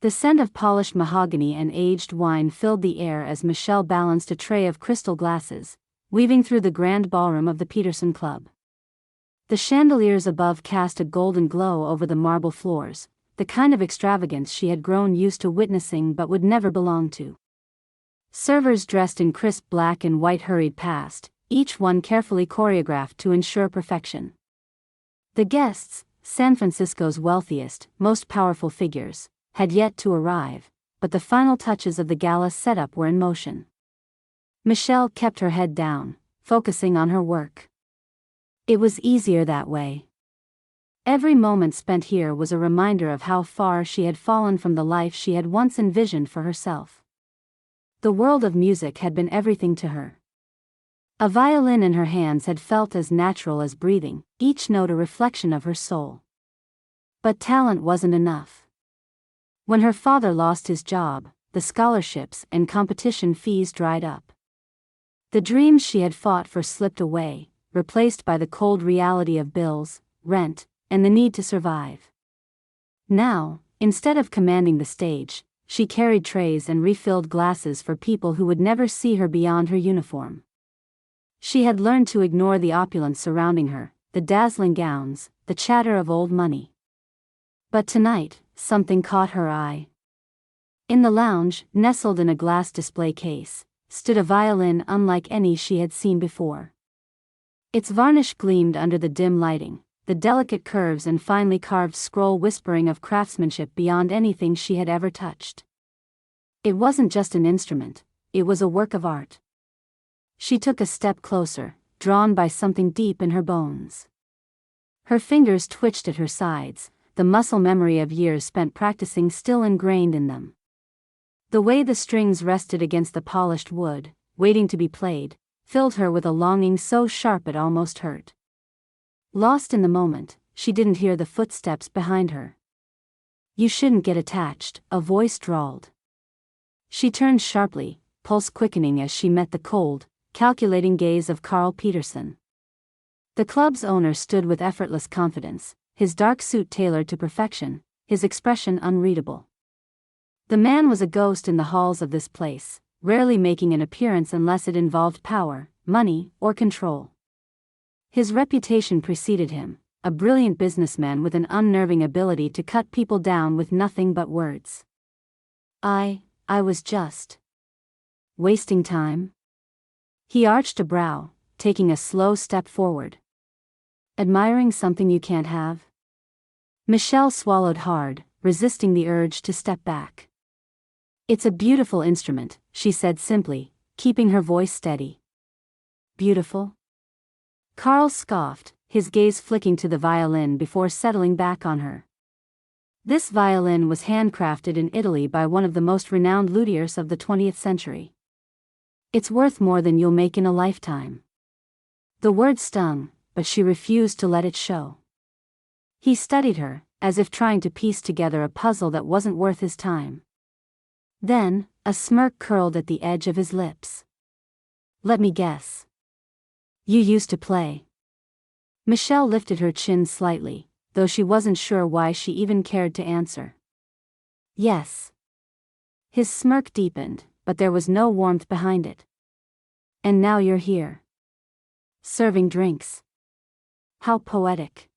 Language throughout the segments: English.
The scent of polished mahogany and aged wine filled the air as Michelle balanced a tray of crystal glasses, weaving through the grand ballroom of the Peterson Club. The chandeliers above cast a golden glow over the marble floors, the kind of extravagance she had grown used to witnessing but would never belong to. Servers dressed in crisp black and white hurried past, each one carefully choreographed to ensure perfection. The guests, San Francisco's wealthiest, most powerful figures, had yet to arrive, but the final touches of the gala setup were in motion. Michelle kept her head down, focusing on her work. It was easier that way. Every moment spent here was a reminder of how far she had fallen from the life she had once envisioned for herself. The world of music had been everything to her. A violin in her hands had felt as natural as breathing, each note a reflection of her soul. But talent wasn't enough. When her father lost his job, the scholarships and competition fees dried up. The dreams she had fought for slipped away, replaced by the cold reality of bills, rent, and the need to survive. Now, instead of commanding the stage, she carried trays and refilled glasses for people who would never see her beyond her uniform. She had learned to ignore the opulence surrounding her, the dazzling gowns, the chatter of old money. But tonight, something caught her eye. In the lounge, nestled in a glass display case, stood a violin unlike any she had seen before. Its varnish gleamed under the dim lighting, the delicate curves and finely carved scroll whispering of craftsmanship beyond anything she had ever touched. It wasn't just an instrument, it was a work of art. She took a step closer, drawn by something deep in her bones. Her fingers twitched at her sides, the muscle memory of years spent practicing still ingrained in them. The way the strings rested against the polished wood, waiting to be played, filled her with a longing so sharp it almost hurt. Lost in the moment, she didn't hear the footsteps behind her. "You shouldn't get attached," a voice drawled. She turned sharply, pulse quickening as she met the cold, calculating gaze of Carl Peterson. The club's owner stood with effortless confidence, his dark suit tailored to perfection, his expression unreadable. The man was a ghost in the halls of this place, rarely making an appearance unless it involved power, money, or control. His reputation preceded him, a brilliant businessman with an unnerving ability to cut people down with nothing but words. I was just wasting time." He arched a brow, taking a slow step forward. "Admiring something you can't have?" Michelle swallowed hard, resisting the urge to step back. "It's a beautiful instrument," she said simply, keeping her voice steady. "Beautiful?" Carl scoffed, his gaze flicking to the violin before settling back on her. This violin was handcrafted in Italy by one of the most renowned luthiers of the 20th century. "It's worth more than you'll make in a lifetime." The word stung, but she refused to let it show. He studied her, as if trying to piece together a puzzle that wasn't worth his time. Then, a smirk curled at the edge of his lips. "Let me guess. You used to play." Michelle lifted her chin slightly, though she wasn't sure why she even cared to answer. "Yes." His smirk deepened, but there was no warmth behind it. "And now you're here. Serving drinks. How poetic."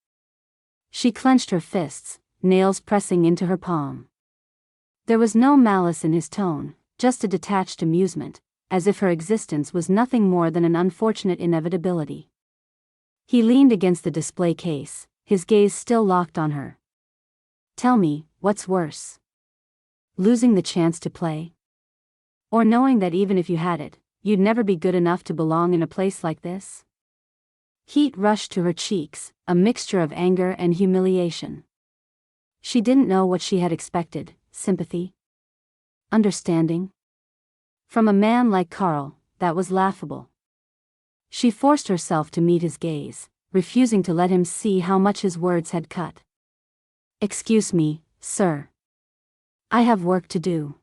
She clenched her fists, nails pressing into her palm. There was no malice in his tone, just a detached amusement, as if her existence was nothing more than an unfortunate inevitability. He leaned against the display case, his gaze still locked on her. "Tell me, what's worse? Losing the chance to play? Or knowing that even if you had it, you'd never be good enough to belong in a place like this?" Heat rushed to her cheeks, a mixture of anger and humiliation. She didn't know what she had expected: sympathy? Understanding? From a man like Carl, that was laughable. She forced herself to meet his gaze, refusing to let him see how much his words had cut. "Excuse me, sir. I have work to do."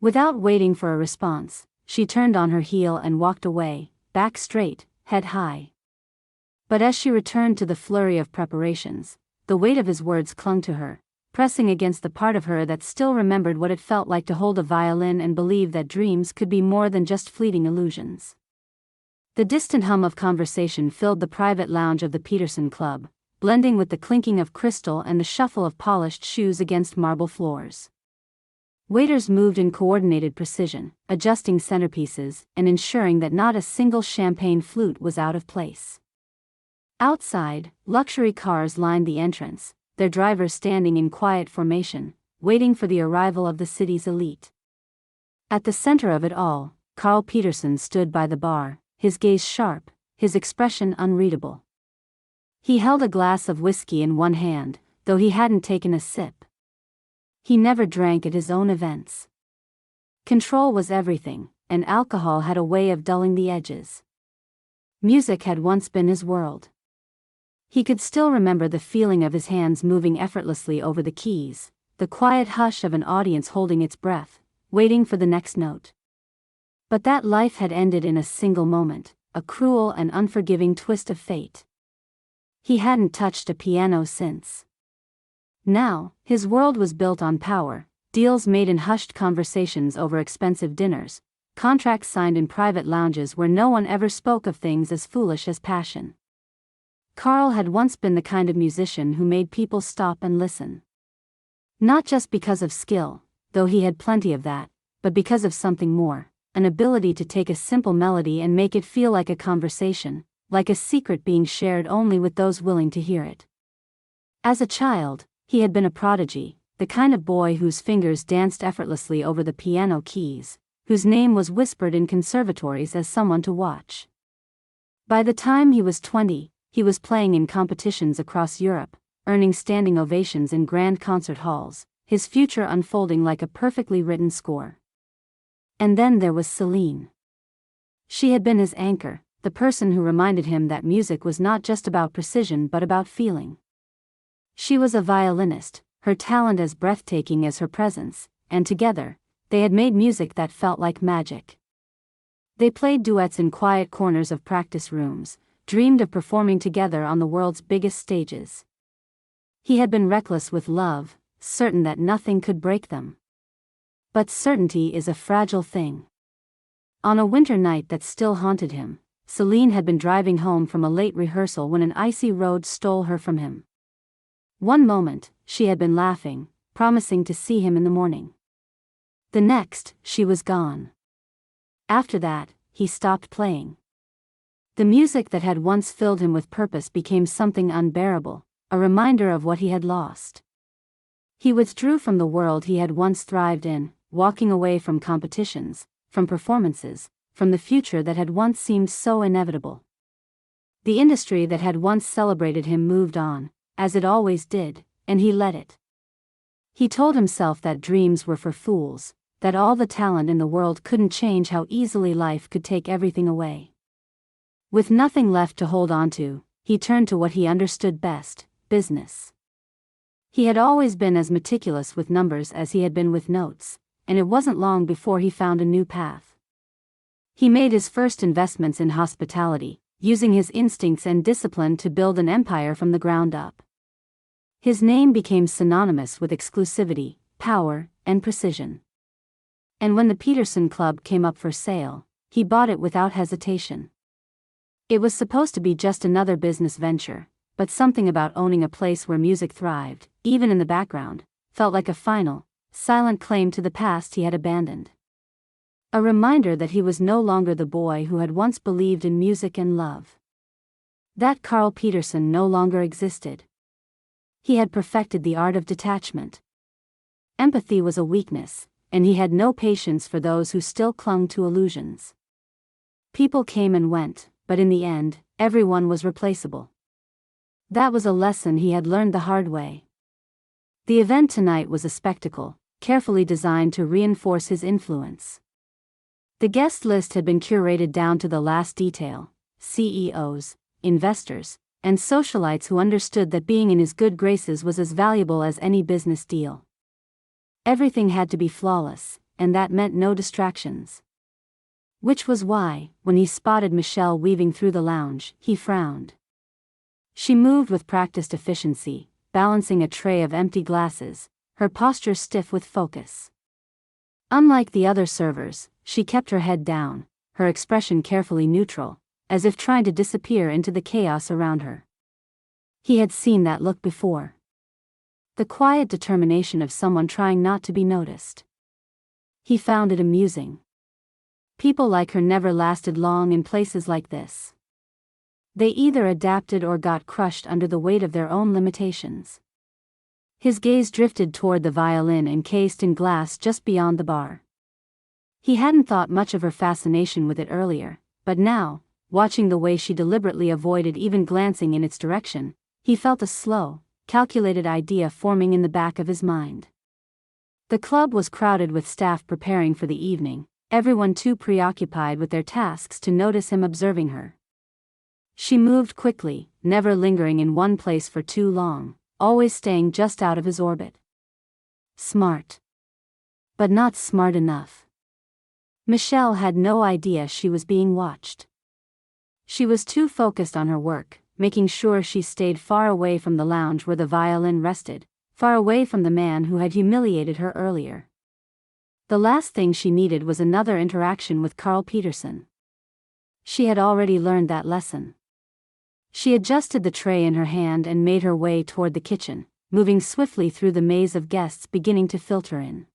Without waiting for a response, she turned on her heel and walked away, back straight, head high. But as she returned to the flurry of preparations, the weight of his words clung to her, pressing against the part of her that still remembered what it felt like to hold a violin and believe that dreams could be more than just fleeting illusions. The distant hum of conversation filled the private lounge of the Peterson Club, blending with the clinking of crystal and the shuffle of polished shoes against marble floors. Waiters moved in coordinated precision, adjusting centerpieces and ensuring that not a single champagne flute was out of place. Outside, luxury cars lined the entrance, their drivers standing in quiet formation, waiting for the arrival of the city's elite. At the center of it all, Carl Peterson stood by the bar, his gaze sharp, his expression unreadable. He held a glass of whiskey in one hand, though he hadn't taken a sip. He never drank at his own events. Control was everything, and alcohol had a way of dulling the edges. Music had once been his world. He could still remember the feeling of his hands moving effortlessly over the keys, the quiet hush of an audience holding its breath, waiting for the next note. But that life had ended in a single moment, a cruel and unforgiving twist of fate. He hadn't touched a piano since. Now, his world was built on power, deals made in hushed conversations over expensive dinners, contracts signed in private lounges where no one ever spoke of things as foolish as passion. Carl had once been the kind of musician who made people stop and listen. Not just because of skill, though he had plenty of that, but because of something more, an ability to take a simple melody and make it feel like a conversation, like a secret being shared only with those willing to hear it. As a child, he had been a prodigy, the kind of boy whose fingers danced effortlessly over the piano keys, whose name was whispered in conservatories as someone to watch. By the time he was 20, he was playing in competitions across Europe, earning standing ovations in grand concert halls, his future unfolding like a perfectly written score. And then there was Celine. She had been his anchor, the person who reminded him that music was not just about precision but about feeling. She was a violinist, her talent as breathtaking as her presence, and together, they had made music that felt like magic. They played duets in quiet corners of practice rooms, dreamed of performing together on the world's biggest stages. He had been reckless with love, certain that nothing could break them. But certainty is a fragile thing. On a winter night that still haunted him, Celine had been driving home from a late rehearsal when an icy road stole her from him. One moment, she had been laughing, promising to see him in the morning. The next, she was gone. After that, he stopped playing. The music that had once filled him with purpose became something unbearable, a reminder of what he had lost. He withdrew from the world he had once thrived in, walking away from competitions, from performances, from the future that had once seemed so inevitable. The industry that had once celebrated him moved on, as it always did, and he let it. He told himself that dreams were for fools, that all the talent in the world couldn't change how easily life could take everything away. With nothing left to hold on to, he turned to what he understood best, business. He had always been as meticulous with numbers as he had been with notes, and it wasn't long before he found a new path. He made his first investments in hospitality, using his instincts and discipline to build an empire from the ground up. His name became synonymous with exclusivity, power, and precision. And when the Peterson Club came up for sale, he bought it without hesitation. It was supposed to be just another business venture, but something about owning a place where music thrived, even in the background, felt like a final, silent claim to the past he had abandoned. A reminder that he was no longer the boy who had once believed in music and love. That Carl Peterson no longer existed. He had perfected the art of detachment. Empathy was a weakness, and he had no patience for those who still clung to illusions. People came and went, but in the end, everyone was replaceable. That was a lesson he had learned the hard way. The event tonight was a spectacle, carefully designed to reinforce his influence. The guest list had been curated down to the last detail: CEOs, investors, and socialites who understood that being in his good graces was as valuable as any business deal. Everything had to be flawless, and that meant no distractions. Which was why, when he spotted Michelle weaving through the lounge, he frowned. She moved with practiced efficiency, balancing a tray of empty glasses, her posture stiff with focus. Unlike the other servers, she kept her head down, her expression carefully neutral, as if trying to disappear into the chaos around her. He had seen that look before. The quiet determination of someone trying not to be noticed. He found it amusing. People like her never lasted long in places like this. They either adapted or got crushed under the weight of their own limitations. His gaze drifted toward the violin encased in glass just beyond the bar. He hadn't thought much of her fascination with it earlier, but now, watching the way she deliberately avoided even glancing in its direction, he felt a slow, calculated idea forming in the back of his mind. The club was crowded with staff preparing for the evening, everyone too preoccupied with their tasks to notice him observing her. She moved quickly, never lingering in one place for too long, always staying just out of his orbit. Smart. But not smart enough. Michelle had no idea she was being watched. She was too focused on her work, making sure she stayed far away from the lounge where the violin rested, far away from the man who had humiliated her earlier. The last thing she needed was another interaction with Carl Peterson. She had already learned that lesson. She adjusted the tray in her hand and made her way toward the kitchen, moving swiftly through the maze of guests beginning to filter in.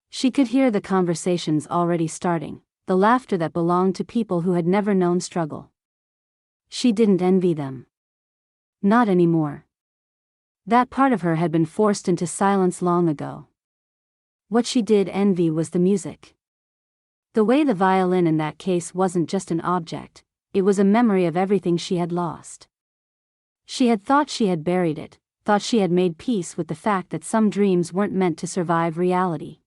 She could hear the conversations already starting, the laughter that belonged to people who had never known struggle. She didn't envy them. Not anymore. That part of her had been forced into silence long ago. What she did envy was the music. The way the violin in that case wasn't just an object, it was a memory of everything she had lost. She had thought she had buried it, thought she had made peace with the fact that some dreams weren't meant to survive reality.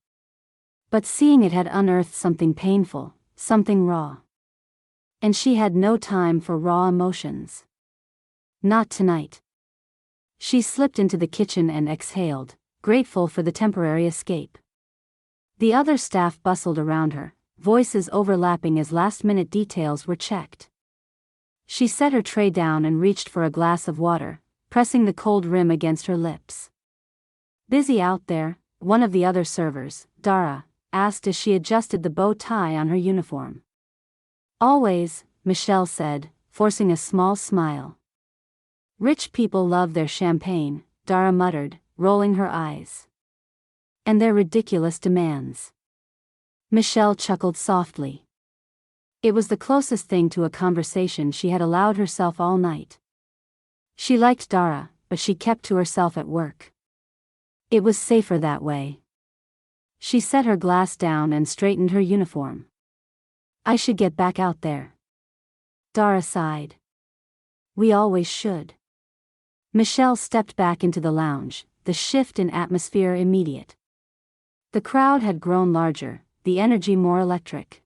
But seeing it had unearthed something painful, something raw. And she had no time for raw emotions. Not tonight. She slipped into the kitchen and exhaled, grateful for the temporary escape. The other staff bustled around her, voices overlapping as last-minute details were checked. She set her tray down and reached for a glass of water, pressing the cold rim against her lips. "Busy out there?" one of the other servers, Dara, asked as she adjusted the bow tie on her uniform. "Always," Michelle said, forcing a small smile. "Rich people love their champagne," Dara muttered, rolling her eyes. "And their ridiculous demands." Michelle chuckled softly. It was the closest thing to a conversation she had allowed herself all night. She liked Dara, but she kept to herself at work. It was safer that way. She set her glass down and straightened her uniform. "I should get back out there." Dara sighed. "We always should." Michelle stepped back into the lounge, the shift in atmosphere immediate. The crowd had grown larger, the energy more electric.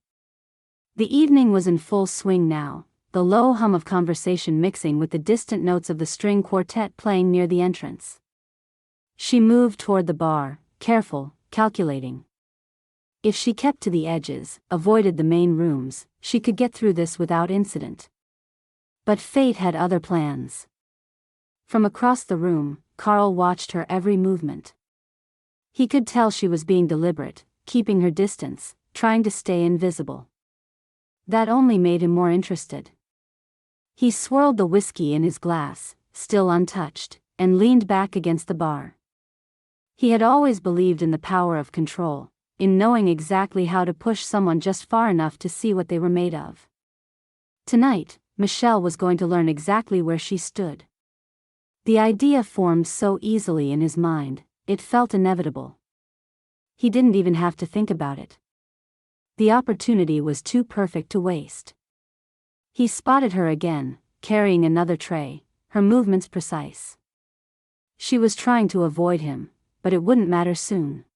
The evening was in full swing now, the low hum of conversation mixing with the distant notes of the string quartet playing near the entrance. She moved toward the bar, careful, calculating. If she kept to the edges, avoided the main rooms, she could get through this without incident. But fate had other plans. From across the room, Carl watched her every movement. He could tell she was being deliberate, keeping her distance, trying to stay invisible. That only made him more interested. He swirled the whiskey in his glass, still untouched, and leaned back against the bar. He had always believed in the power of control, in knowing exactly how to push someone just far enough to see what they were made of. Tonight, Michelle was going to learn exactly where she stood. The idea formed so easily in his mind, it felt inevitable. He didn't even have to think about it. The opportunity was too perfect to waste. He spotted her again, carrying another tray, her movements precise. She was trying to avoid him, but it wouldn't matter soon.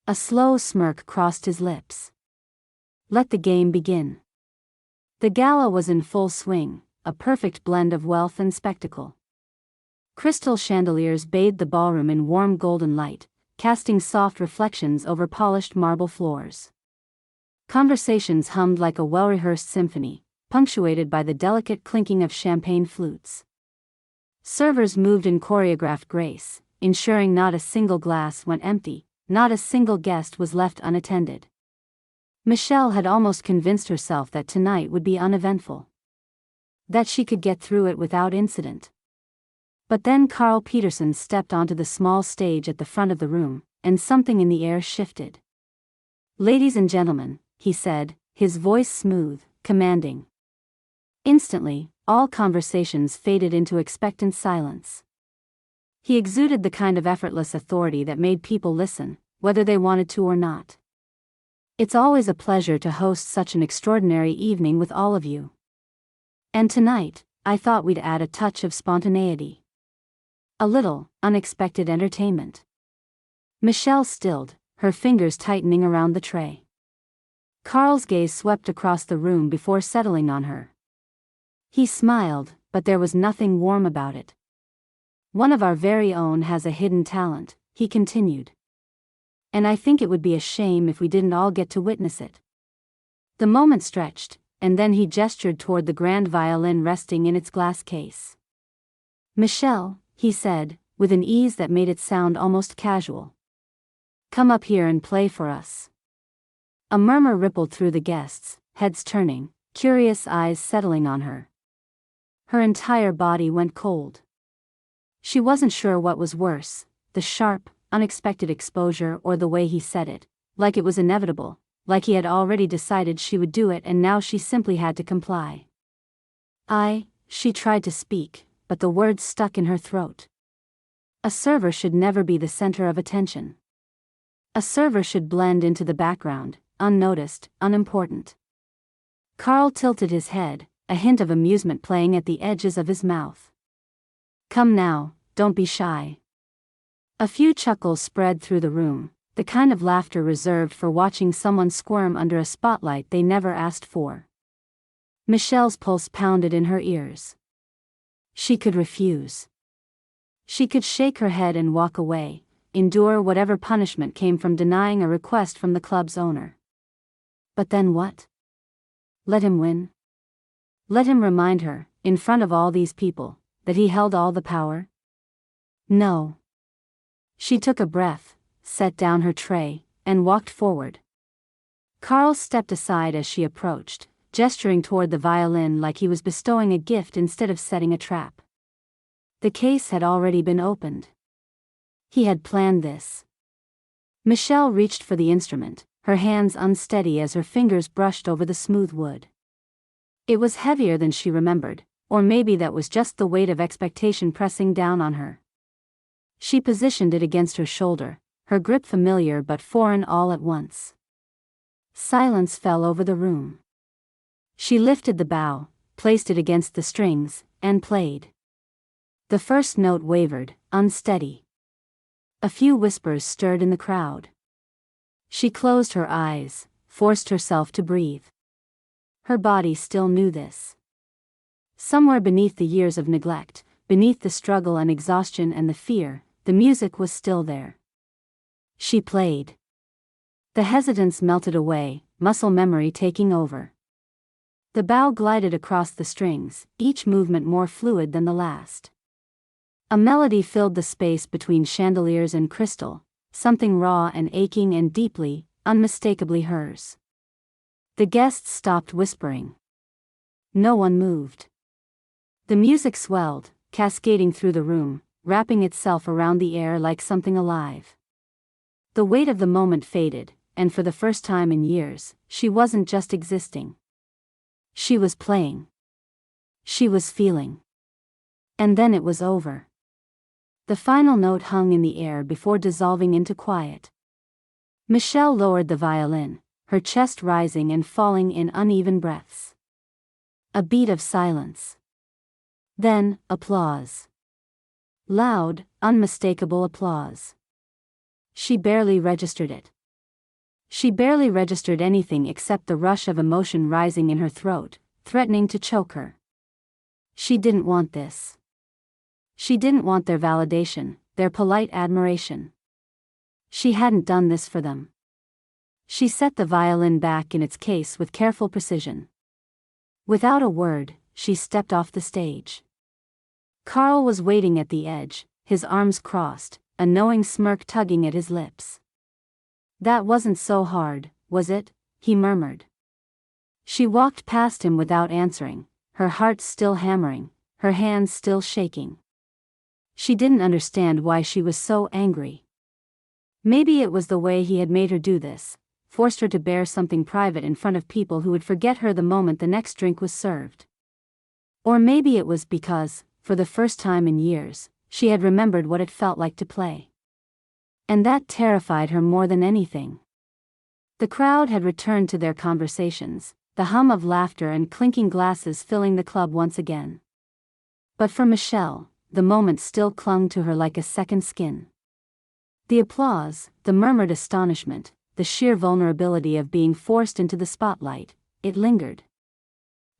A slow smirk crossed his lips. Let the game begin. The gala was in full swing, a perfect blend of wealth and spectacle. Crystal chandeliers bathed the ballroom in warm golden light, casting soft reflections over polished marble floors. Conversations hummed like a well-rehearsed symphony, punctuated by the delicate clinking of champagne flutes. Servers moved in choreographed grace, ensuring not a single glass went empty, not a single guest was left unattended. Michelle had almost convinced herself that tonight would be uneventful, that she could get through it without incident. But then Carl Peterson stepped onto the small stage at the front of the room, and something in the air shifted. "Ladies and gentlemen," he said, his voice smooth, commanding. Instantly, all conversations faded into expectant silence. He exuded the kind of effortless authority that made people listen, whether they wanted to or not. "It's always a pleasure to host such an extraordinary evening with all of you. And tonight, I thought we'd add a touch of spontaneity. A little, unexpected entertainment." Michelle stilled, her fingers tightening around the tray. Carl's gaze swept across the room before settling on her. He smiled, but there was nothing warm about it. "One of our very own has a hidden talent," he continued. "And I think it would be a shame if we didn't all get to witness it." The moment stretched, and then he gestured toward the grand violin resting in its glass case. "Michelle," he said, with an ease that made it sound almost casual, "come up here and play for us." A murmur rippled through the guests, heads turning, curious eyes settling on her. Her entire body went cold. She wasn't sure what was worse, the sharp, unexpected exposure or the way he said it, like it was inevitable, like he had already decided she would do it and now she simply had to comply. She tried to speak, but the words stuck in her throat. A server should never be the center of attention. A server should blend into the background, unnoticed, unimportant. Carl tilted his head, a hint of amusement playing at the edges of his mouth. "Come now, don't be shy." A few chuckles spread through the room, the kind of laughter reserved for watching someone squirm under a spotlight they never asked for. Michelle's pulse pounded in her ears. She could refuse. She could shake her head and walk away, endure whatever punishment came from denying a request from the club's owner. But then what? Let him win? Let him remind her, in front of all these people, that he held all the power? No. She took a breath, set down her tray, and walked forward. Carl stepped aside as she approached, gesturing toward the violin like he was bestowing a gift instead of setting a trap. The case had already been opened. He had planned this. Michelle reached for the instrument, her hands unsteady as her fingers brushed over the smooth wood. It was heavier than she remembered, or maybe that was just the weight of expectation pressing down on her. She positioned it against her shoulder, her grip familiar but foreign all at once. Silence fell over the room. She lifted the bow, placed it against the strings, and played. The first note wavered, unsteady. A few whispers stirred in the crowd. She closed her eyes, forced herself to breathe. Her body still knew this. Somewhere beneath the years of neglect, beneath the struggle and exhaustion and the fear, the music was still there. She played. The hesitance melted away, muscle memory taking over. The bow glided across the strings, each movement more fluid than the last. A melody filled the space between chandeliers and crystal, something raw and aching and deeply, unmistakably hers. The guests stopped whispering. No one moved. The music swelled, cascading through the room, wrapping itself around the air like something alive. The weight of the moment faded, and for the first time in years, she wasn't just existing. She was playing. She was feeling. And then it was over. The final note hung in the air before dissolving into quiet. Michelle lowered the violin, her chest rising and falling in uneven breaths. A beat of silence. Then, applause. Loud, unmistakable applause. She barely registered it. She barely registered anything except the rush of emotion rising in her throat, threatening to choke her. She didn't want this. She didn't want their validation, their polite admiration. She hadn't done this for them. She set the violin back in its case with careful precision. Without a word, she stepped off the stage. Carl was waiting at the edge, his arms crossed, a knowing smirk tugging at his lips. "That wasn't so hard, was it?" he murmured. She walked past him without answering, her heart still hammering, her hands still shaking. She didn't understand why she was so angry. Maybe it was the way he had made her do this, forced her to bear something private in front of people who would forget her the moment the next drink was served. Or maybe it was because, for the first time in years, she had remembered what it felt like to play. And that terrified her more than anything. The crowd had returned to their conversations, the hum of laughter and clinking glasses filling the club once again. But for Michelle, the moment still clung to her like a second skin. The applause, the murmured astonishment, the sheer vulnerability of being forced into the spotlight, it lingered.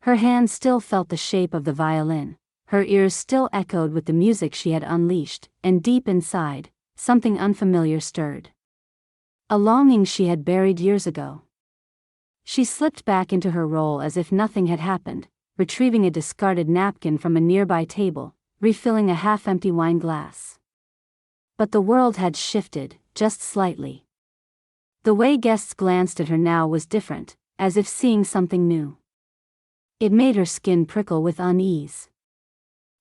Her hand still felt the shape of the violin, her ears still echoed with the music she had unleashed, and deep inside, something unfamiliar stirred. A longing she had buried years ago. She slipped back into her role as if nothing had happened, retrieving a discarded napkin from a nearby table, refilling a half-empty wine glass. But the world had shifted, just slightly. The way guests glanced at her now was different, as if seeing something new. It made her skin prickle with unease.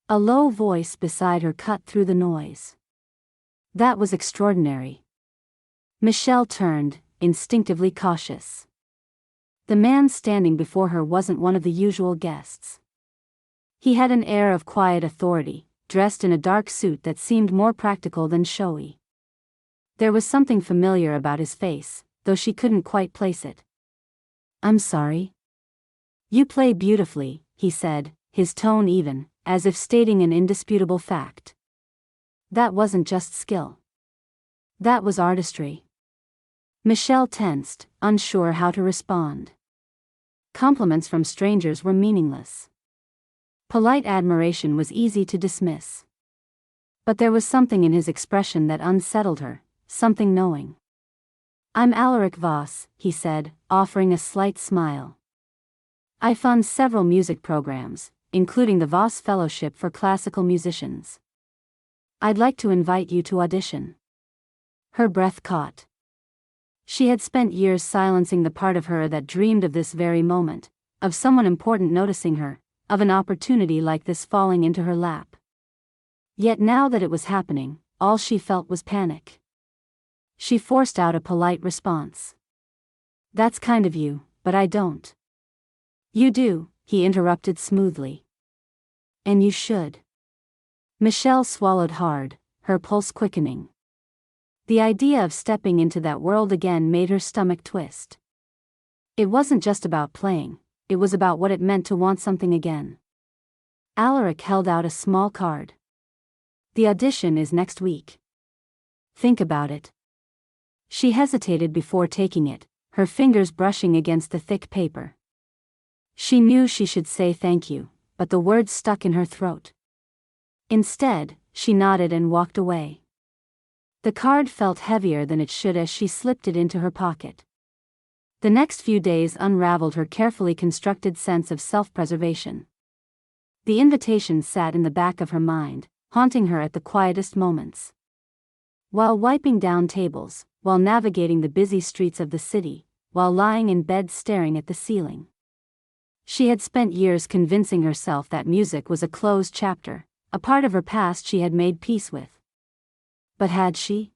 A low voice beside her cut through the noise. "That was extraordinary." Michelle turned, instinctively cautious. The man standing before her wasn't one of the usual guests. He had an air of quiet authority, dressed in a dark suit that seemed more practical than showy. There was something familiar about his face, though she couldn't quite place it. "I'm sorry." "You play beautifully," he said, his tone even, as if stating an indisputable fact. That wasn't just skill. That was artistry. Michelle tensed, unsure how to respond. Compliments from strangers were meaningless. Polite admiration was easy to dismiss. But there was something in his expression that unsettled her, something knowing. "I'm Alaric Voss," he said, offering a slight smile. "I fund several music programs, including the Voss Fellowship for Classical Musicians. I'd like to invite you to audition." Her breath caught. She had spent years silencing the part of her that dreamed of this very moment, of someone important noticing her, of an opportunity like this falling into her lap. Yet now that it was happening, all she felt was panic. She forced out a polite response. "That's kind of you, but I don't." "You do," he interrupted smoothly. "And you should." Michelle swallowed hard, her pulse quickening. The idea of stepping into that world again made her stomach twist. It wasn't just about playing, it was about what it meant to want something again. Alaric held out a small card. "The audition is next week. Think about it." She hesitated before taking it, her fingers brushing against the thick paper. She knew she should say thank you, but the words stuck in her throat. Instead, she nodded and walked away. The card felt heavier than it should as she slipped it into her pocket. The next few days unraveled her carefully constructed sense of self-preservation. The invitation sat in the back of her mind, haunting her at the quietest moments. While wiping down tables, while navigating the busy streets of the city, while lying in bed staring at the ceiling. She had spent years convincing herself that music was a closed chapter, a part of her past she had made peace with. But had she?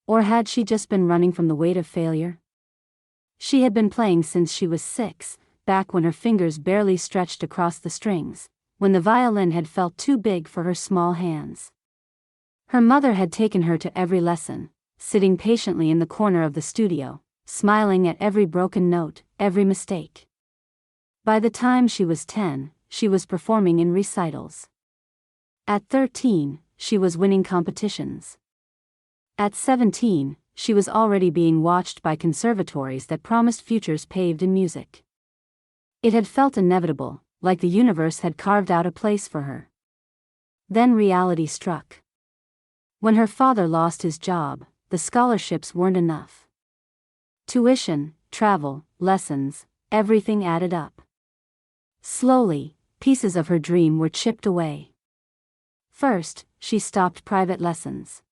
Or had she just been running from the weight of failure? She had been playing since she was 6, back when her fingers barely stretched across the strings, when the violin had felt too big for her small hands. Her mother had taken her to every lesson, sitting patiently in the corner of the studio, smiling at every broken note, every mistake. By the time she was 10, she was performing in recitals. At 13, she was winning competitions. At 17, she was already being watched by conservatories that promised futures paved in music. It had felt inevitable, like the universe had carved out a place for her. Then reality struck. When her father lost his job, the scholarships weren't enough. Tuition, travel, lessons, everything added up. Slowly, pieces of her dream were chipped away. First, she stopped private lessons.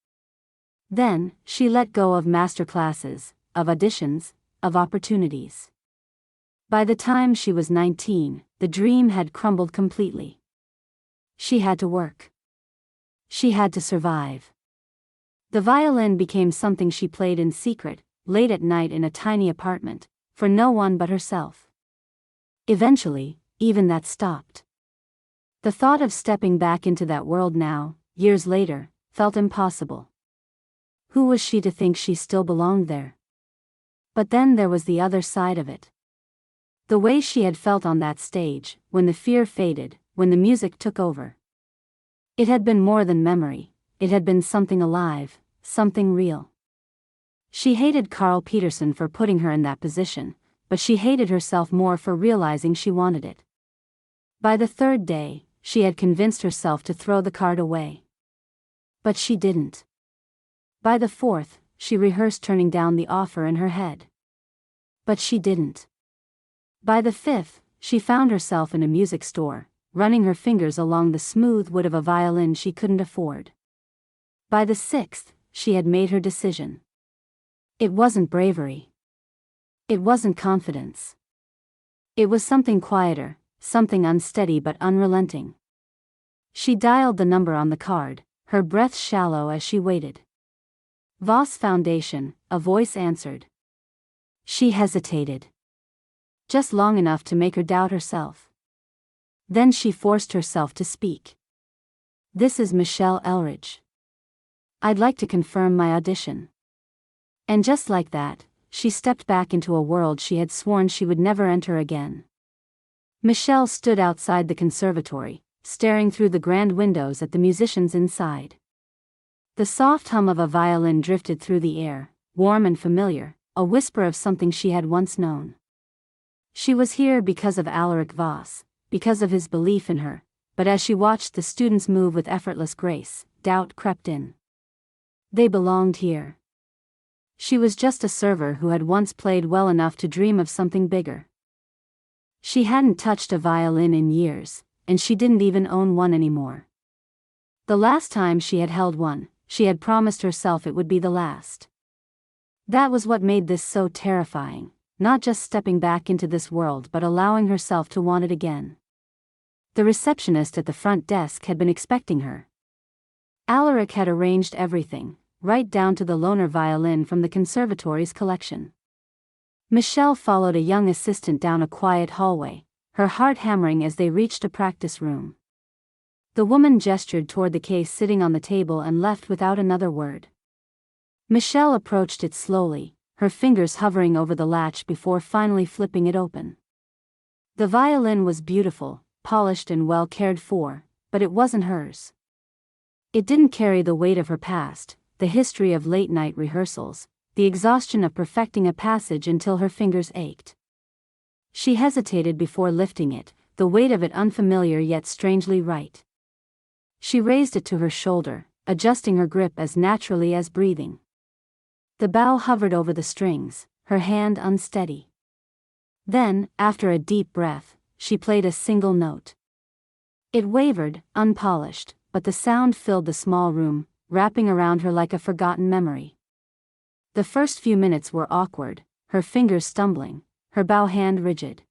Then, she let go of master classes, of auditions, of opportunities. By the time she was 19, the dream had crumbled completely. She had to work. She had to survive. The violin became something she played in secret, late at night in a tiny apartment, for no one but herself. Eventually, even that stopped. The thought of stepping back into that world now, years later, felt impossible. Who was she to think she still belonged there? But then there was the other side of it. The way she had felt on that stage, when the fear faded, when the music took over. It had been more than memory, it had been something alive, something real. She hated Carl Peterson for putting her in that position, but she hated herself more for realizing she wanted it. By the third day, she had convinced herself to throw the card away. But she didn't. By the fourth, she rehearsed turning down the offer in her head. But she didn't. By the fifth, she found herself in a music store, running her fingers along the smooth wood of a violin she couldn't afford. By the sixth, she had made her decision. It wasn't bravery. It wasn't confidence. It was something quieter, something unsteady but unrelenting. She dialed the number on the card, her breath shallow as she waited. Voss Foundation, a voice answered. She hesitated. Just long enough to make her doubt herself. Then she forced herself to speak. This is Michelle Elridge. I'd like to confirm my audition. And just like that, she stepped back into a world she had sworn she would never enter again. Michelle stood outside the conservatory, staring through the grand windows at the musicians inside. The soft hum of a violin drifted through the air, warm and familiar, a whisper of something she had once known. She was here because of Alaric Voss, because of his belief in her, but as she watched the students move with effortless grace, doubt crept in. They belonged here. She was just a server who had once played well enough to dream of something bigger. She hadn't touched a violin in years, and she didn't even own one anymore. The last time she had held one, she had promised herself it would be the last. That was what made this so terrifying, not just stepping back into this world but allowing herself to want it again. The receptionist at the front desk had been expecting her. Alaric had arranged everything, right down to the loaner violin from the conservatory's collection. Michelle followed a young assistant down a quiet hallway, her heart hammering as they reached a practice room. The woman gestured toward the case sitting on the table and left without another word. Michelle approached it slowly, her fingers hovering over the latch before finally flipping it open. The violin was beautiful, polished and well cared for, but it wasn't hers. It didn't carry the weight of her past, the history of late-night rehearsals, the exhaustion of perfecting a passage until her fingers ached. She hesitated before lifting it, the weight of it unfamiliar yet strangely right. She raised it to her shoulder, adjusting her grip as naturally as breathing. The bow hovered over the strings, her hand unsteady. Then, after a deep breath, she played a single note. It wavered, unpolished, but the sound filled the small room, wrapping around her like a forgotten memory. The first few minutes were awkward, her fingers stumbling, her bow hand rigid.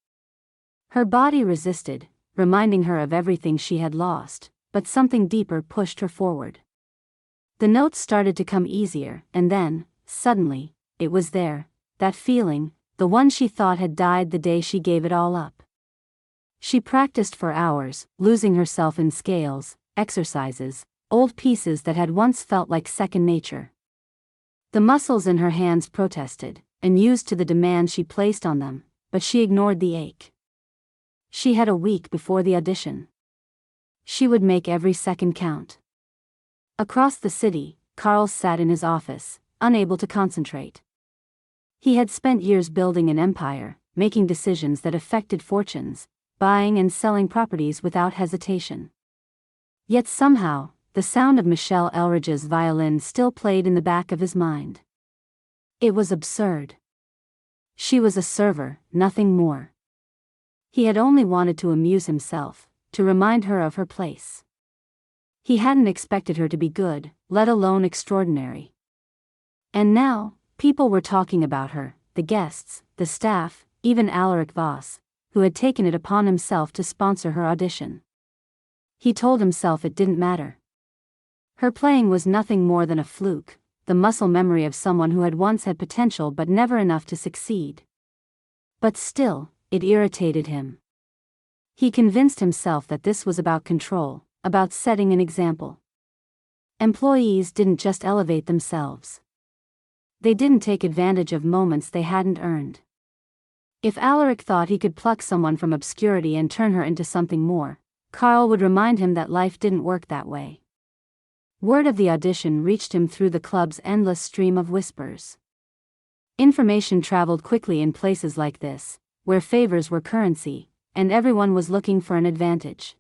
Her body resisted, reminding her of everything she had lost, but something deeper pushed her forward. The notes started to come easier, and then, suddenly, it was there, that feeling, the one she thought had died the day she gave it all up. She practiced for hours, losing herself in scales, exercises, old pieces that had once felt like second nature. The muscles in her hands protested, unused to the demand she placed on them, but she ignored the ache. She had a week before the audition. She would make every second count. Across the city, Carl sat in his office, unable to concentrate. He had spent years building an empire, making decisions that affected fortunes, buying and selling properties without hesitation. Yet somehow, the sound of Michelle Elridge's violin still played in the back of his mind. It was absurd. She was a server, nothing more. He had only wanted to amuse himself, to remind her of her place. He hadn't expected her to be good, let alone extraordinary. And now, people were talking about her, the guests, the staff, even Alaric Voss, who had taken it upon himself to sponsor her audition. He told himself it didn't matter. Her playing was nothing more than a fluke, the muscle memory of someone who had once had potential but never enough to succeed. But still, it irritated him. He convinced himself that this was about control, about setting an example. Employees didn't just elevate themselves. They didn't take advantage of moments they hadn't earned. If Alaric thought he could pluck someone from obscurity and turn her into something more, Carl would remind him that life didn't work that way. Word of the audition reached him through the club's endless stream of whispers. Information traveled quickly in places like this, where favors were currency, and everyone was looking for an advantage.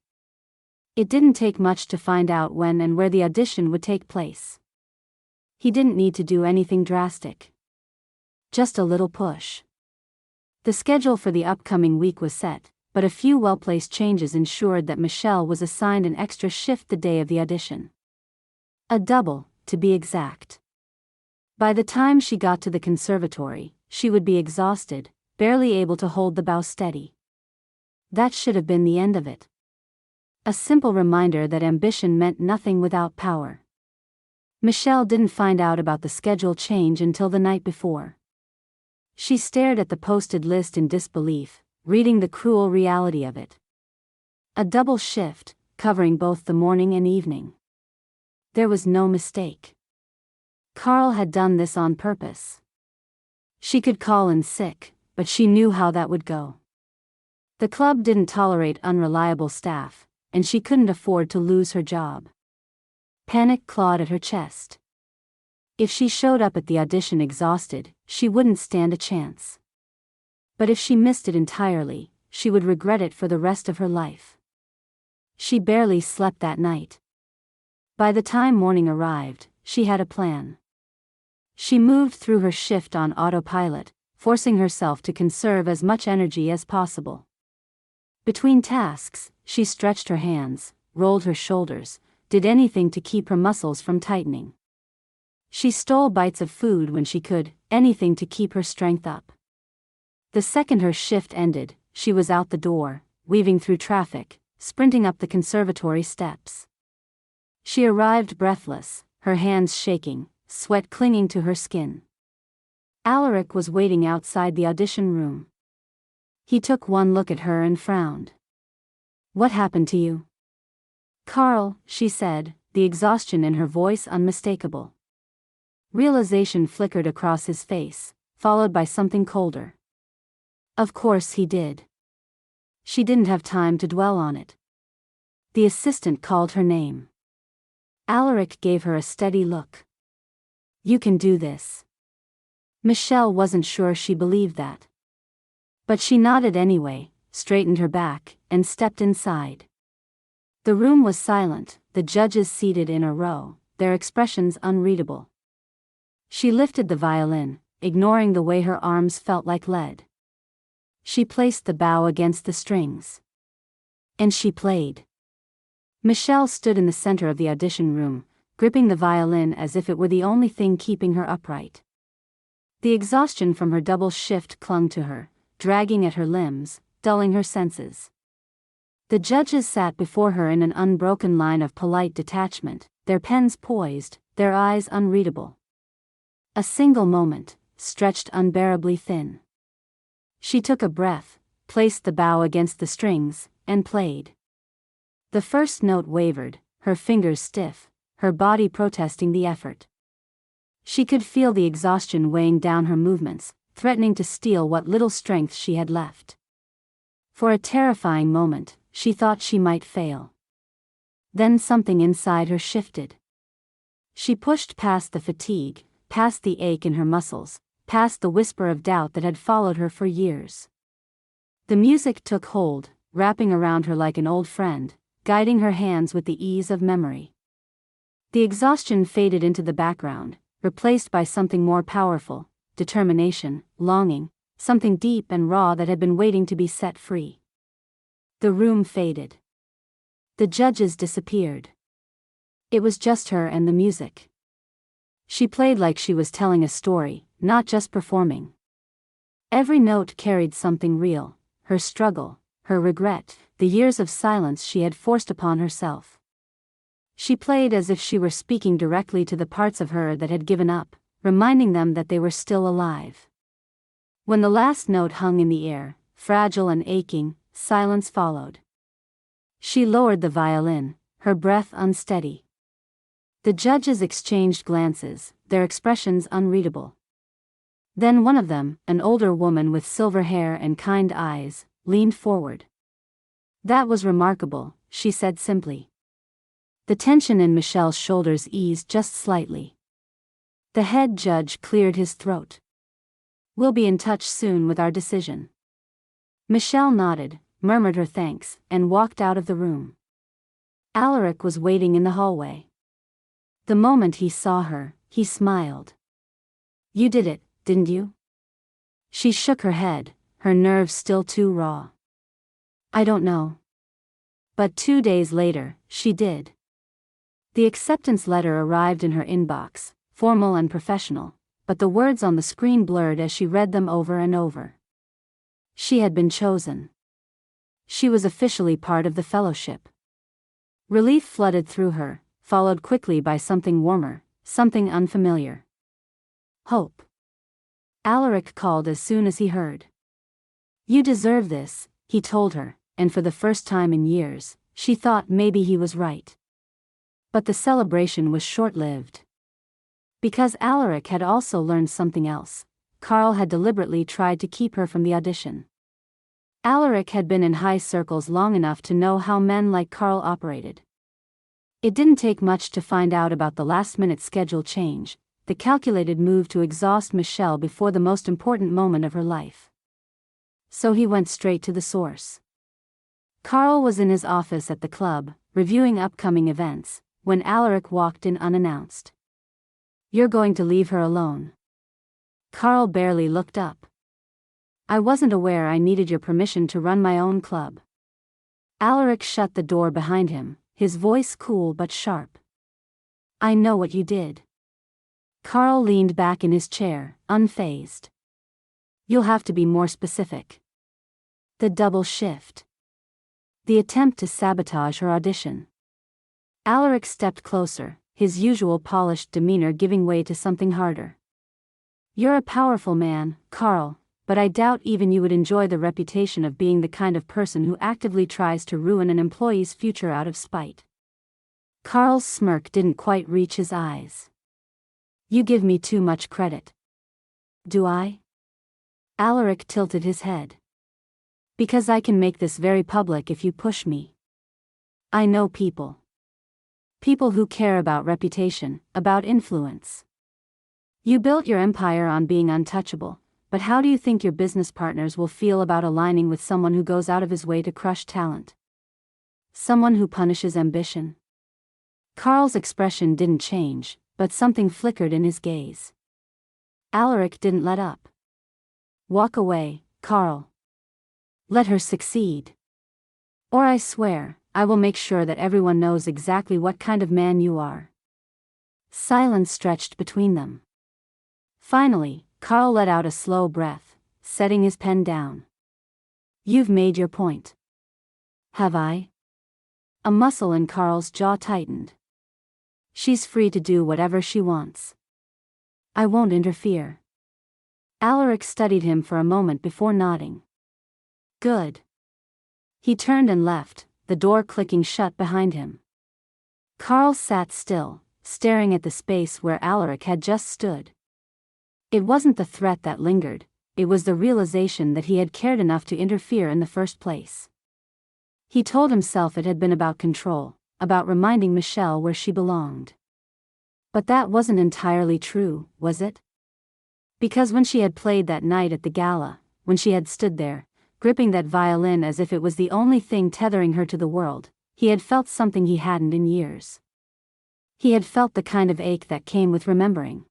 It didn't take much to find out when and where the audition would take place. He didn't need to do anything drastic. Just a little push. The schedule for the upcoming week was set, but a few well-placed changes ensured that Michelle was assigned an extra shift the day of the audition. A double, to be exact. By the time she got to the conservatory, she would be exhausted, barely able to hold the bow steady. That should have been the end of it. A simple reminder that ambition meant nothing without power. Michelle didn't find out about the schedule change until the night before. She stared at the posted list in disbelief, reading the cruel reality of it. A double shift, covering both the morning and evening. There was no mistake. Carl had done this on purpose. She could call in sick, but she knew how that would go. The club didn't tolerate unreliable staff, and she couldn't afford to lose her job. Panic clawed at her chest. If she showed up at the audition exhausted, she wouldn't stand a chance. But if she missed it entirely, she would regret it for the rest of her life. She barely slept that night. By the time morning arrived, she had a plan. She moved through her shift on autopilot, forcing herself to conserve as much energy as possible. Between tasks, she stretched her hands, rolled her shoulders, did anything to keep her muscles from tightening. She stole bites of food when she could, anything to keep her strength up. The second her shift ended, she was out the door, weaving through traffic, sprinting up the conservatory steps. She arrived breathless, her hands shaking, sweat clinging to her skin. Alaric was waiting outside the audition room. He took one look at her and frowned. "What happened to you?" "Carl," she said, the exhaustion in her voice unmistakable. Realization flickered across his face, followed by something colder. Of course he did. She didn't have time to dwell on it. The assistant called her name. Alaric gave her a steady look. "You can do this." Michelle wasn't sure she believed that. But she nodded anyway, straightened her back, and stepped inside. The room was silent, the judges seated in a row, their expressions unreadable. She lifted the violin, ignoring the way her arms felt like lead. She placed the bow against the strings. And she played. Michelle stood in the center of the audition room, gripping the violin as if it were the only thing keeping her upright. The exhaustion from her double shift clung to her, dragging at her limbs, dulling her senses. The judges sat before her in an unbroken line of polite detachment, their pens poised, their eyes unreadable. A single moment, stretched unbearably thin. She took a breath, placed the bow against the strings, and played. The first note wavered, her fingers stiff, her body protesting the effort. She could feel the exhaustion weighing down her movements, threatening to steal what little strength she had left. For a terrifying moment, she thought she might fail. Then something inside her shifted. She pushed past the fatigue, past the ache in her muscles, past the whisper of doubt that had followed her for years. The music took hold, wrapping around her like an old friend, guiding her hands with the ease of memory. The exhaustion faded into the background, replaced by something more powerful, determination, longing, something deep and raw that had been waiting to be set free. The room faded. The judges disappeared. It was just her and the music. She played like she was telling a story, not just performing. Every note carried something real, her struggle, her regret, the years of silence she had forced upon herself. She played as if she were speaking directly to the parts of her that had given up, reminding them that they were still alive. When the last note hung in the air, fragile and aching, silence followed. She lowered the violin, her breath unsteady. The judges exchanged glances, their expressions unreadable. Then one of them, an older woman with silver hair and kind eyes, leaned forward. "That was remarkable," she said simply. The tension in Michelle's shoulders eased just slightly. The head judge cleared his throat. "We'll be in touch soon with our decision." Michelle nodded, murmured her thanks, and walked out of the room. Alaric was waiting in the hallway. The moment he saw her, he smiled. "You did it, didn't you?" She shook her head, her nerves still too raw. "I don't know." But 2 days later, she did. The acceptance letter arrived in her inbox, formal and professional, but the words on the screen blurred as she read them over and over. She had been chosen. She was officially part of the fellowship. Relief flooded through her, followed quickly by something warmer, something unfamiliar. Hope. Alaric called as soon as he heard. "You deserve this," he told her, and for the first time in years, she thought maybe he was right. But the celebration was short-lived. Because Alaric had also learned something else, Carl had deliberately tried to keep her from the audition. Alaric had been in high circles long enough to know how men like Carl operated. It didn't take much to find out about the last-minute schedule change, the calculated move to exhaust Michelle before the most important moment of her life. So he went straight to the source. Carl was in his office at the club, reviewing upcoming events, when Alaric walked in unannounced. "You're going to leave her alone?" Carl barely looked up. "I wasn't aware I needed your permission to run my own club." Alaric shut the door behind him, his voice cool but sharp. "I know what you did." Carl leaned back in his chair, unfazed. "You'll have to be more specific." The double shift. The attempt to sabotage her audition. Alaric stepped closer, his usual polished demeanor giving way to something harder. "You're a powerful man, Carl, but I doubt even you would enjoy the reputation of being the kind of person who actively tries to ruin an employee's future out of spite." Carl's smirk didn't quite reach his eyes. "You give me too much credit." "Do I?" Alaric tilted his head. "Because I can make this very public if you push me. I know people. People who care about reputation, about influence. You built your empire on being untouchable. But how do you think your business partners will feel about aligning with someone who goes out of his way to crush talent? Someone who punishes ambition?" Carl's expression didn't change, but something flickered in his gaze. Alaric didn't let up. "Walk away, Carl. Let her succeed. Or I swear, I will make sure that everyone knows exactly what kind of man you are." Silence stretched between them. Finally, Carl let out a slow breath, setting his pen down. "You've made your point." "Have I?" A muscle in Carl's jaw tightened. "She's free to do whatever she wants. I won't interfere." Alaric studied him for a moment before nodding. "Good." He turned and left, the door clicking shut behind him. Carl sat still, staring at the space where Alaric had just stood. It wasn't the threat that lingered, it was the realization that he had cared enough to interfere in the first place. He told himself it had been about control, about reminding Michelle where she belonged. But that wasn't entirely true, was it? Because when she had played that night at the gala, when she had stood there, gripping that violin as if it was the only thing tethering her to the world, he had felt something he hadn't in years. He had felt the kind of ache that came with remembering.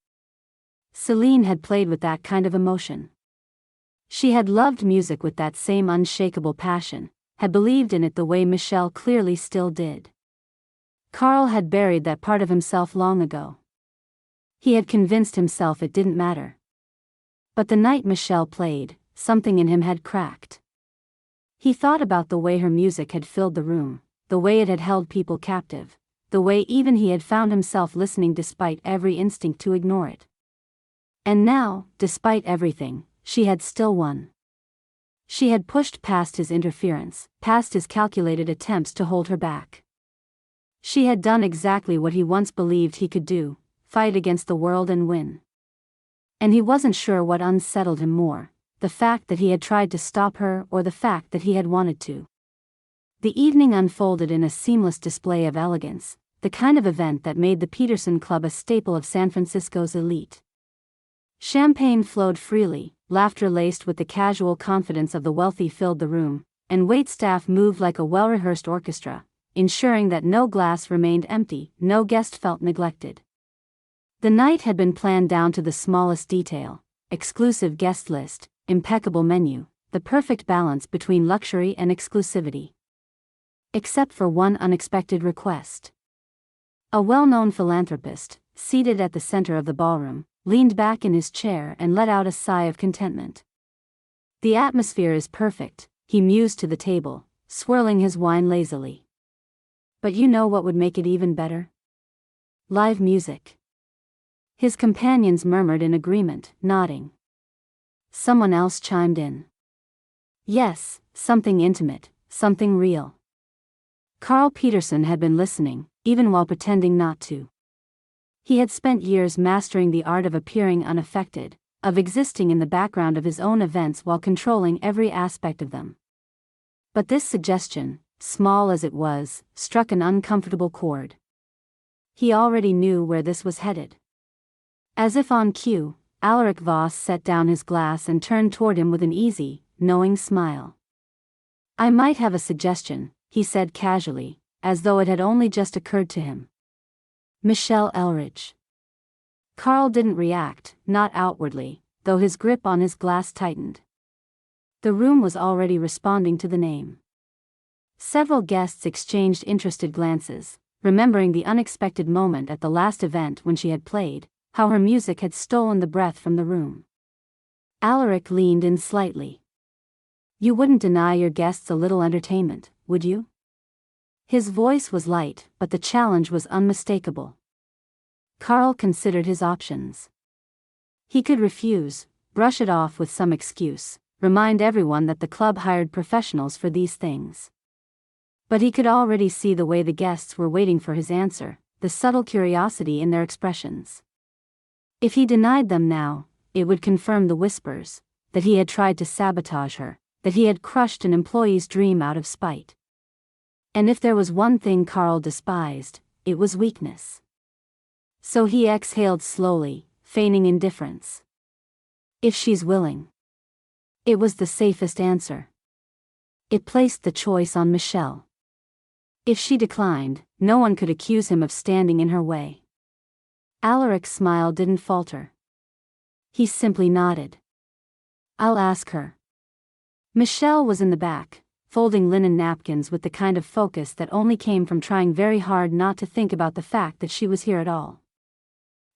Celine had played with that kind of emotion. She had loved music with that same unshakable passion, had believed in it the way Michelle clearly still did. Carl had buried that part of himself long ago. He had convinced himself it didn't matter. But the night Michelle played, something in him had cracked. He thought about the way her music had filled the room, the way it had held people captive, the way even he had found himself listening despite every instinct to ignore it. And now, despite everything, she had still won. She had pushed past his interference, past his calculated attempts to hold her back. She had done exactly what he once believed he could do, fight against the world and win. And he wasn't sure what unsettled him more, the fact that he had tried to stop her or the fact that he had wanted to. The evening unfolded in a seamless display of elegance, the kind of event that made the Peterson Club a staple of San Francisco's elite. Champagne flowed freely, laughter laced with the casual confidence of the wealthy filled the room, and waitstaff moved like a well-rehearsed orchestra, ensuring that no glass remained empty, no guest felt neglected. The night had been planned down to the smallest detail: exclusive guest list, impeccable menu, the perfect balance between luxury and exclusivity. Except for one unexpected request. A well-known philanthropist, seated at the center of the ballroom, leaned back in his chair and let out a sigh of contentment. "The atmosphere is perfect," he mused to the table, swirling his wine lazily. "But you know what would make it even better? Live music." His companions murmured in agreement, nodding. Someone else chimed in. "Yes, something intimate, something real." Carl Peterson had been listening, even while pretending not to. He had spent years mastering the art of appearing unaffected, of existing in the background of his own events while controlling every aspect of them. But this suggestion, small as it was, struck an uncomfortable chord. He already knew where this was headed. As if on cue, Alaric Voss set down his glass and turned toward him with an easy, knowing smile. "I might have a suggestion," he said casually, as though it had only just occurred to him. "Michelle Elridge." Carl didn't react, not outwardly, though his grip on his glass tightened. The room was already responding to the name. Several guests exchanged interested glances, remembering the unexpected moment at the last event when she had played, how her music had stolen the breath from the room. Alaric leaned in slightly. "You wouldn't deny your guests a little entertainment, would you?" His voice was light, but the challenge was unmistakable. Carl considered his options. He could refuse, brush it off with some excuse, remind everyone that the club hired professionals for these things. But he could already see the way the guests were waiting for his answer, the subtle curiosity in their expressions. If he denied them now, it would confirm the whispers, that he had tried to sabotage her, that he had crushed an employee's dream out of spite. And if there was one thing Carl despised, it was weakness. So he exhaled slowly, feigning indifference. "If she's willing." It was the safest answer. It placed the choice on Michelle. If she declined, no one could accuse him of standing in her way. Alaric's smile didn't falter. He simply nodded. "I'll ask her." Michelle was in the back, folding linen napkins with the kind of focus that only came from trying very hard not to think about the fact that she was here at all.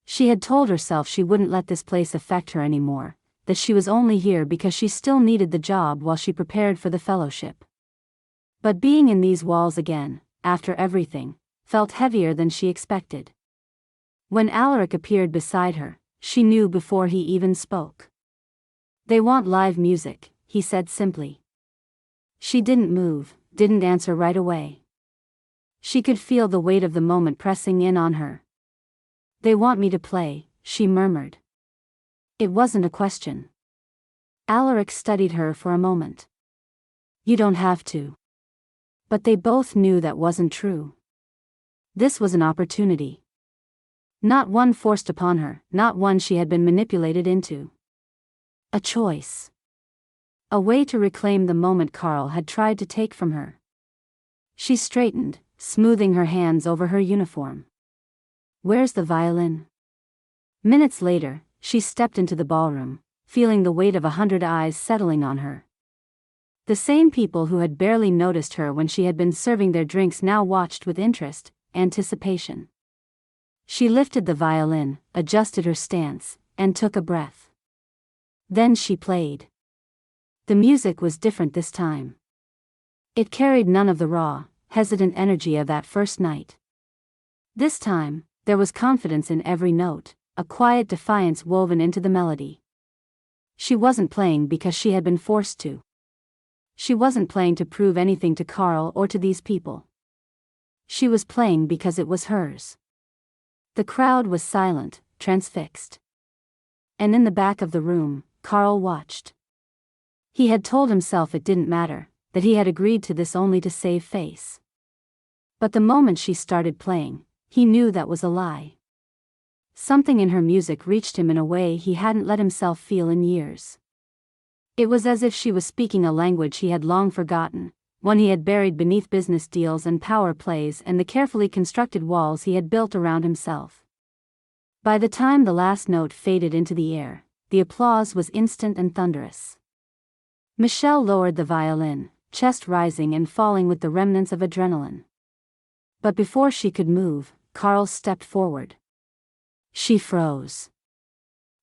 She had told herself she wouldn't let this place affect her anymore, that she was only here because she still needed the job while she prepared for the fellowship. But being in these walls again, after everything, felt heavier than she expected. When Alaric appeared beside her, she knew before he even spoke. "They want live music," he said simply. She didn't move, didn't answer right away. She could feel the weight of the moment pressing in on her. "They want me to play," she murmured. It wasn't a question. Alaric studied her for a moment. "You don't have to." But they both knew that wasn't true. This was an opportunity. Not one forced upon her, not one she had been manipulated into. A choice. A way to reclaim the moment Carl had tried to take from her. She straightened, smoothing her hands over her uniform. "Where's the violin?" Minutes later, she stepped into the ballroom, feeling the weight of 100 eyes settling on her. The same people who had barely noticed her when she had been serving their drinks now watched with interest, anticipation. She lifted the violin, adjusted her stance, and took a breath. Then she played. The music was different this time. It carried none of the raw, hesitant energy of that first night. This time, there was confidence in every note, a quiet defiance woven into the melody. She wasn't playing because she had been forced to. She wasn't playing to prove anything to Carl or to these people. She was playing because it was hers. The crowd was silent, transfixed. And in the back of the room, Carl watched. He had told himself it didn't matter, that he had agreed to this only to save face. But the moment she started playing, he knew that was a lie. Something in her music reached him in a way he hadn't let himself feel in years. It was as if she was speaking a language he had long forgotten, one he had buried beneath business deals and power plays and the carefully constructed walls he had built around himself. By the time the last note faded into the air, the applause was instant and thunderous. Michelle lowered the violin, chest rising and falling with the remnants of adrenaline. But before she could move, Carl stepped forward. She froze.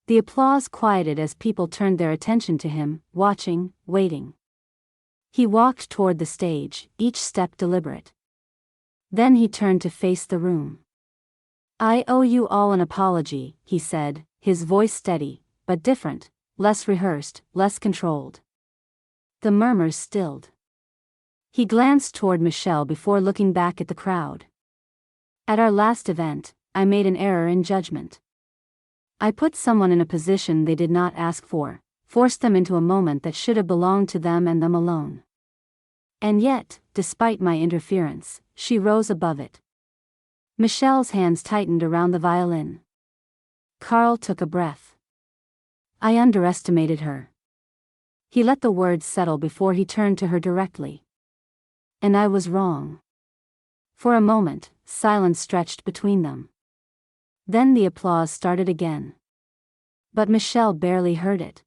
The applause quieted as people turned their attention to him, watching, waiting. He walked toward the stage, each step deliberate. Then he turned to face the room. "I owe you all an apology," he said, his voice steady, but different, less rehearsed, less controlled. The murmurs stilled. He glanced toward Michelle before looking back at the crowd. "At our last event, I made an error in judgment. I put someone in a position they did not ask for, forced them into a moment that should have belonged to them and them alone. And yet, despite my interference, she rose above it." Michelle's hands tightened around the violin. Carl took a breath. "I underestimated her." He let the words settle before he turned to her directly. "And I was wrong." For a moment, silence stretched between them. Then the applause started again. But Michelle barely heard it.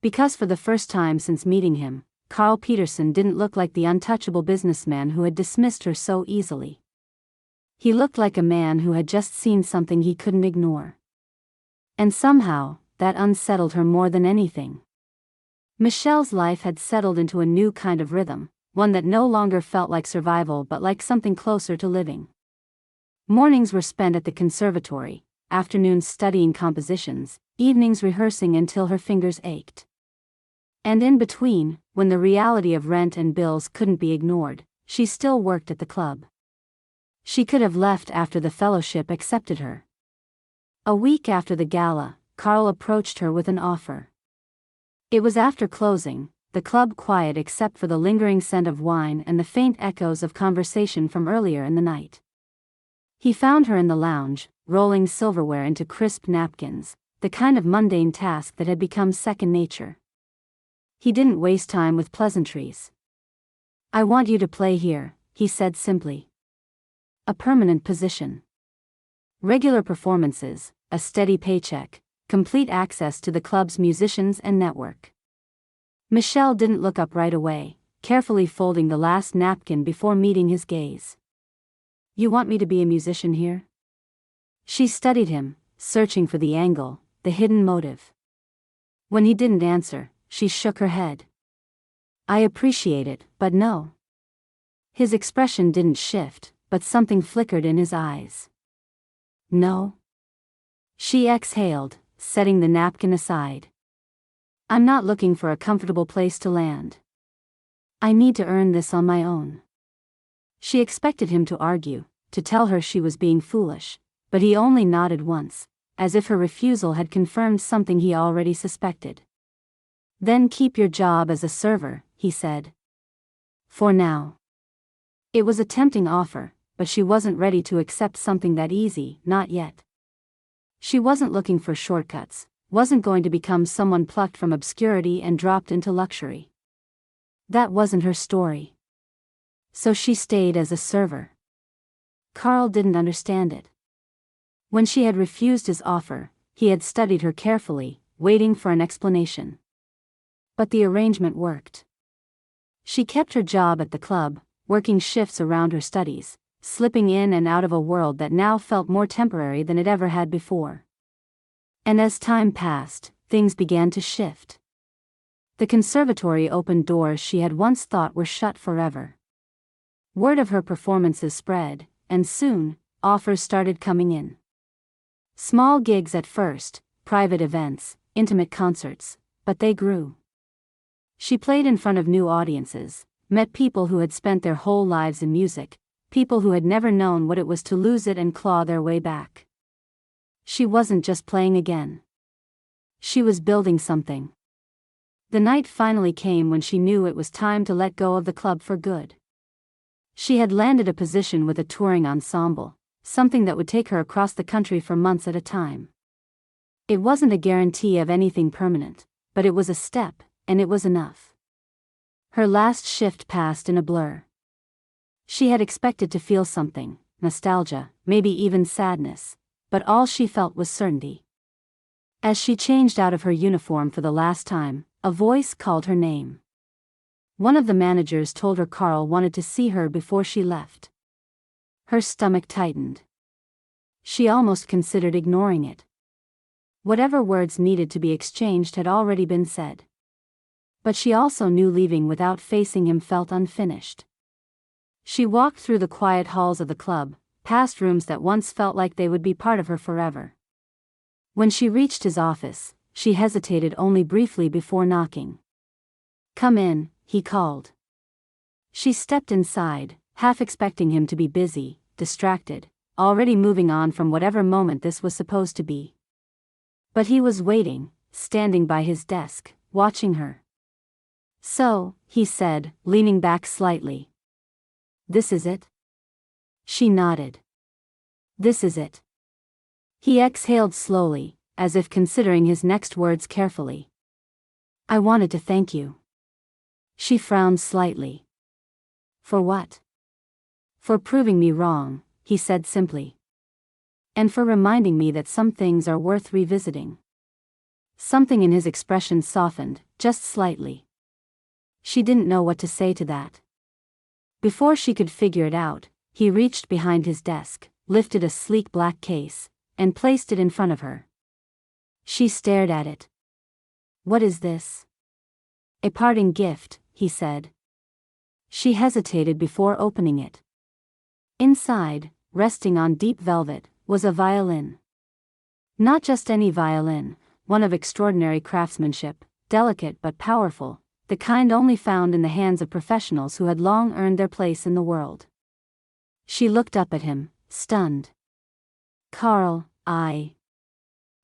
Because for the first time since meeting him, Carl Peterson didn't look like the untouchable businessman who had dismissed her so easily. He looked like a man who had just seen something he couldn't ignore. And somehow, that unsettled her more than anything. Michelle's life had settled into a new kind of rhythm, one that no longer felt like survival but like something closer to living. Mornings were spent at the conservatory, afternoons studying compositions, evenings rehearsing until her fingers ached. And in between, when the reality of rent and bills couldn't be ignored, she still worked at the club. She could have left after the fellowship accepted her. A week after the gala, Carl approached her with an offer. It was after closing, the club quiet except for the lingering scent of wine and the faint echoes of conversation from earlier in the night. He found her in the lounge, rolling silverware into crisp napkins, the kind of mundane task that had become second nature. He didn't waste time with pleasantries. "I want you to play here," he said simply. "A permanent position. Regular performances, a steady paycheck, complete access to the club's musicians and network." Michelle didn't look up right away, carefully folding the last napkin before meeting his gaze. "You want me to be a musician here?" She studied him, searching for the angle, the hidden motive. When he didn't answer, she shook her head. "I appreciate it, but no." His expression didn't shift, but something flickered in his eyes. "No?" She exhaled, setting the napkin aside. "I'm not looking for a comfortable place to land. I need to earn this on my own." She expected him to argue, to tell her she was being foolish, but he only nodded once, as if her refusal had confirmed something he already suspected. "Then keep your job as a server," he said. "For now." It was a tempting offer, but she wasn't ready to accept something that easy, not yet. She wasn't looking for shortcuts, wasn't going to become someone plucked from obscurity and dropped into luxury. That wasn't her story. So she stayed as a server. Carl didn't understand it. When she had refused his offer, he had studied her carefully, waiting for an explanation. But the arrangement worked. She kept her job at the club, working shifts around her studies, slipping in and out of a world that now felt more temporary than it ever had before. And as time passed, things began to shift. The conservatory opened doors she had once thought were shut forever. Word of her performances spread, and soon, offers started coming in. Small gigs at first, private events, intimate concerts, but they grew. She played in front of new audiences, met people who had spent their whole lives in music, people who had never known what it was to lose it and claw their way back. She wasn't just playing again. She was building something. The night finally came when she knew it was time to let go of the club for good. She had landed a position with a touring ensemble, something that would take her across the country for months at a time. It wasn't a guarantee of anything permanent, but it was a step, and it was enough. Her last shift passed in a blur. She had expected to feel something, nostalgia, maybe even sadness, but all she felt was certainty. As she changed out of her uniform for the last time, a voice called her name. One of the managers told her Carl wanted to see her before she left. Her stomach tightened. She almost considered ignoring it. Whatever words needed to be exchanged had already been said. But she also knew leaving without facing him felt unfinished. She walked through the quiet halls of the club, past rooms that once felt like they would be part of her forever. When she reached his office, she hesitated only briefly before knocking. "Come in," he called. She stepped inside, half expecting him to be busy, distracted, already moving on from whatever moment this was supposed to be. But he was waiting, standing by his desk, watching her. "So," he said, leaning back slightly. "This is it?" She nodded. "This is it." He exhaled slowly, as if considering his next words carefully. "I wanted to thank you." She frowned slightly. "For what?" "For proving me wrong," he said simply. "And for reminding me that some things are worth revisiting." Something in his expression softened, just slightly. She didn't know what to say to that. Before she could figure it out, he reached behind his desk, lifted a sleek black case, and placed it in front of her. She stared at it. "What is this?" "A parting gift," he said. She hesitated before opening it. Inside, resting on deep velvet, was a violin. Not just any violin, one of extraordinary craftsmanship, delicate but powerful, the kind only found in the hands of professionals who had long earned their place in the world. She looked up at him, stunned. "Carl,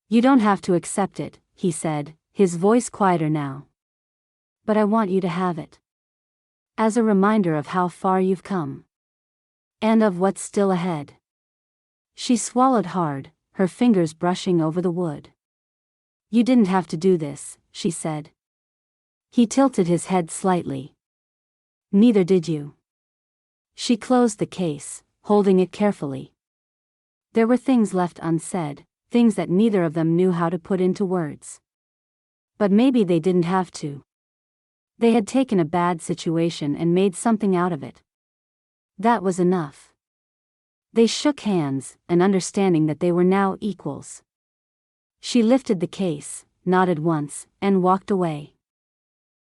You don't have to accept it," he said, his voice quieter now. "But I want you to have it. As a reminder of how far you've come. And of what's still ahead." She swallowed hard, her fingers brushing over the wood. "You didn't have to do this," she said. He tilted his head slightly. "Neither did you." She closed the case, holding it carefully. There were things left unsaid, things that neither of them knew how to put into words. But maybe they didn't have to. They had taken a bad situation and made something out of it. That was enough. They shook hands, an understanding that they were now equals. She lifted the case, nodded once, and walked away.